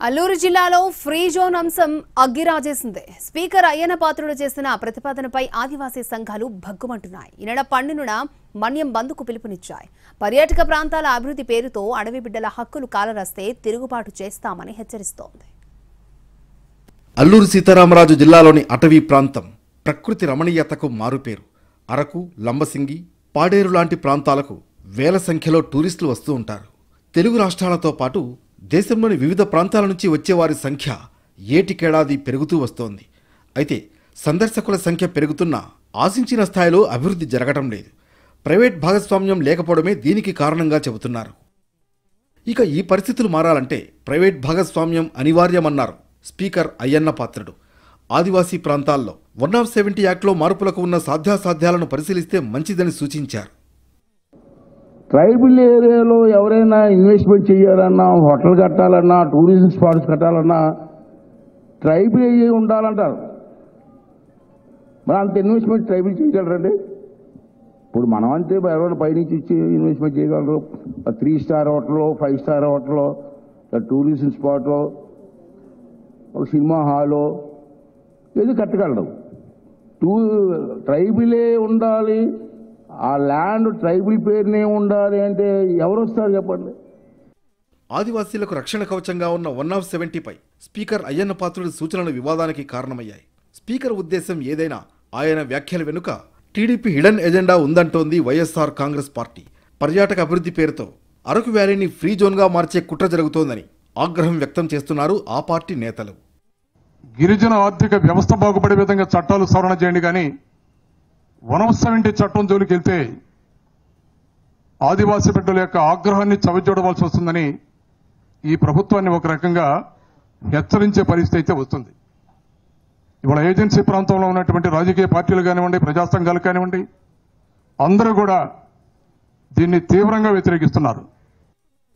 అల్లూరు జిల్లాలో free zone అంశం అగ్గిరాజేసింది. Speaker Ayyanna Patrudu చేసిన ప్రతిపాదనపై ఆదివాసీ సంఘాలు భగ్గుమంటున్నాయి. ఈ నెల 12న మన్యం బంద్కు పిలుపునిచ్చాయి. పర్యాటక ప్రాంతాల అభివృద్ధి పేరుతో అడవి బిడ్డల హక్కులు కాలరాస్తే తిరుగుబాటు చేస్తామని హెచ్చరిస్తోంది. అల్లూరు సీతారామరాజు జిల్లాలోని అటవీ ప్రాంతం ప్రకృతి రమణీయతకు మారుపేరు. అరకు, లంబసింగి, పాడేరు లాంటి ప్రాంతాలకు వేల సంఖ్యలో టూరిస్టులు వస్తూ ఉంటారు. తెలుగు రాష్ట్రాలతో పాటు దేశంలోని వివిధ ప్రాంతాల నుంచి వచ్చేవారి సంఖ్య ఏటికేడాది పెరుగుతూ వస్తోంది. అయితే సందర్శకుల సంఖ్య పెరుగుతున్నా ఆశించిన స్థాయిలో అభివృద్ధి జరగటం లేదు. ప్రైవేట్ భాగస్వామ్యం లేకపోవడమే దీనికి కారణంగా చెబుతున్నారు. ఇక ఈ పరిస్థితులు మారాలంటే ప్రైవేట్ భాగస్వామ్యం అనివార్యమన్నారు స్పీకర్ అయ్యన్న పాత్రుడు. ఆదివాసీ ప్రాంతాల్లో 170 యాక్ట్లో మార్పులకు ఉన్న సాధ్యాసాధ్యాలను పరిశీలిస్తే మంచిదని సూచించారు. ట్రైబల్ ఏరియాలో ఎవరైనా ఇన్వెస్ట్మెంట్ చేయాలన్నా, హోటల్ కట్టాలన్నా, టూరిజం స్పాట్స్ కట్టాలన్నా ట్రైబల్ ఏరియా ఉండాలంటారు. మరి అంత ఇన్వెస్ట్మెంట్ ట్రైబల్ చేయగలరండి? ఇప్పుడు మనం అంతే ఎవరైనా పైనుంచి ఇచ్చి ఇన్వెస్ట్మెంట్ చేయగలరు. 3 స్టార్ హోటల్లో, 5 స్టార్ హోటల్లో, టూరిజం స్పాట్లో, ఒక సినిమా హాలో ఏది కట్టగలరు. ట్రైబులే ఉండాలి, ఆ ల్యాండ్ ట్రైబుల్ పేరునే ఉండాలి అంటే ఎవరు వస్తారు చెప్పండి? ఆదివాసీలకు రక్షణ కవచంగా ఉన్న 170పై స్పీకర్ అయ్యన్న పాత్రుడి సూచనలు వివాదానికి కారణమయ్యాయి. స్పీకర్ ఉద్దేశం ఏదైనా ఆయన వ్యాఖ్యల వెనుక టీడీపీ హిడెన్ ఎజెండా ఉందంటోంది వైఎస్ఆర్ కాంగ్రెస్ పార్టీ. పర్యాటక అభివృద్ధి పేరుతో అరకు వ్యాలీని ఫ్రీ జోన్గా మార్చే కుట్ర జరుగుతోందని ఆగ్రహం వ్యక్తం చేస్తున్నారు ఆ పార్టీ నేతలు. గిరిజన ఆర్థిక వ్యవస్థ బాగుపడే విధంగా చట్టాలు సవరణ చేయండి, కానీ 170 చట్టం జోలికి వెళ్తే ఆదివాసీ బిడ్డల యొక్క ఆగ్రహాన్ని చవిచూడవలసి వస్తుందని ఈ ప్రభుత్వాన్ని ఒక రకంగా హెచ్చరించే పరిస్థితి అయితే వస్తుంది. ఇవాళ ఏజెన్సీ ప్రాంతంలో ఉన్నటువంటి రాజకీయ పార్టీలు కానివ్వండి, ప్రజా సంఘాలు కానివ్వండి, అందరూ కూడా దీన్ని తీవ్రంగా వ్యతిరేకిస్తున్నారు.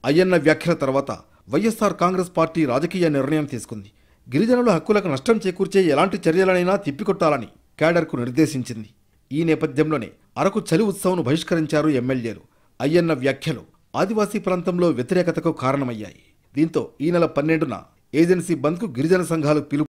అయ్యన్న వ్యాఖ్యల తర్వాత వైఎస్ఆర్ కాంగ్రెస్ పార్టీ రాజకీయ నిర్ణయం తీసుకుంది. గిరిజనుల హక్కులకు నష్టం చేకూర్చే ఎలాంటి చర్యలనైనా తిప్పికొట్టాలని క్యాడర్కు నిర్దేశించింది. ఈ నేపథ్యంలోనే అరకు చలి ఉత్సవంను బహిష్కరించారు ఎమ్మెల్యేలు. అయ్యన్న వ్యాఖ్యలు ఆదివాసీ ప్రాంతంలో వ్యతిరేకతకు కారణమయ్యాయి. దీంతో ఈ నెల 12న ఏజెన్సీ బంద్కు గిరిజన సంఘాలు పిలుపు